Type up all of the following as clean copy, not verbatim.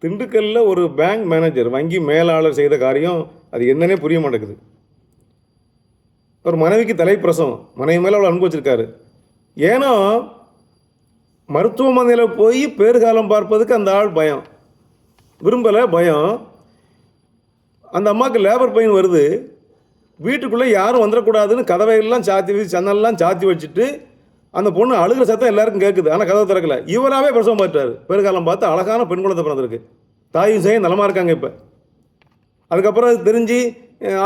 திண்டுக்கல்லில் ஒரு bank manager, வங்கி மேலாளர் செய்த காரியம் அது என்னன்னே புரிய மாட்டேங்குது. ஒரு மனைவிக்கு தலைப்பிரசவம், மனைவி மேலே அவ்வளோ அன்பு வச்சுருக்காரு. ஏன்னா மருத்துவமனையில் போய் பேறுகாலம் பார்ப்பதுக்கு அந்த ஆள் பயம், விரும்பலை, பயம். அந்த அம்மாவுக்கு லேபர் பெயின் வருது. வீட்டுக்குள்ளே யாரும் வந்துடக்கூடாதுன்னு கதவையெல்லாம் சாத்தி வச்சு, ஜன்னல்லாம் சாத்தி வச்சுட்டு அந்த பொண்ணு அழுகிற சத்தம் எல்லாருக்கும் கேட்குது. ஆனால் கதவை திறக்கலை. இவராகவே பிரசவம் பார்த்துட்டார். பேறுகாலம் பார்த்து அழகான பெண் குழந்தை பிறந்திருக்கு. தாயும் செய்ய நலமாக இருக்காங்க. இப்போ அதுக்கப்புறம் அது தெரிஞ்சு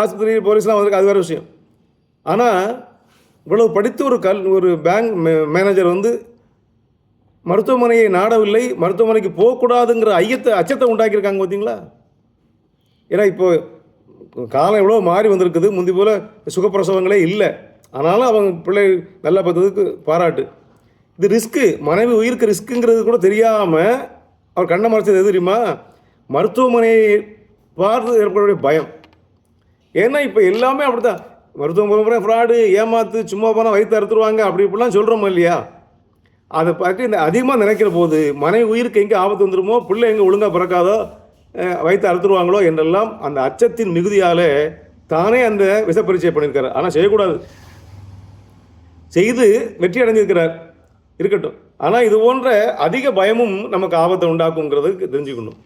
ஆஸ்பத்திரி போலீஸ்லாம் வந்திருக்கு, அது வேறு விஷயம். ஆனால் இவ்வளவு படித்து ஒரு பேங்க் மேனேஜர் மருத்துவமனையை நாடவில்லை, மருத்துவமனைக்கு போகக்கூடாதுங்கிற அச்சத்தை உண்டாக்கியிருக்காங்க. பார்த்தீங்களா? ஏன்னா இப்போது காலம் எவ்வளோ மாறி வந்திருக்குது. முந்தி போல் சுகப்பிரசவங்களே இல்லை. ஆனாலும் அவங்க பிள்ளை நல்லா பார்த்ததுக்கு பாராட்டு. இது ரிஸ்க்கு, மனைவி உயிருக்கு ரிஸ்க்குங்கிறது கூட தெரியாமல் அவர் கண்ணை மறைச்சது எது தெரியுமா? மருத்துவமனையை பார்த்து ஏற்படக்கூடிய பயம். ஏன்னா இப்போ எல்லாமே அப்படி தான். மருத்துவமனை ஃப்ராடு, ஏமாத்து, சும்மா போனால் வயிற்று அறுத்துருவாங்க, அப்படி இப்படிலாம் சொல்கிறோமோ இல்லையா? அதை பற்றி அதிகமாக நினைக்கிற போது மனைவி உயிருக்கு எங்கே ஆபத்து வந்துடுமோ, பிள்ளை எங்கே ஒழுங்காக பிறக்காதோ, வயிற்று அறுத்துருவாங்களோ என்றெல்லாம் அந்த அச்சத்தின் மிகுதியால் தானே அந்த விஷப்பரீட்சை பண்ணியிருக்காரு. ஆனால் செய்யக்கூடாது, செய்து வெற்றி அடைஞ்சிருக்கிறார். இருக்கட்டும். ஆனால் இது போன்ற அதிக பயமும் நமக்கு ஆபத்தை உண்டாக்குங்கிறதுக்கு தெரிஞ்சுக்கணும்.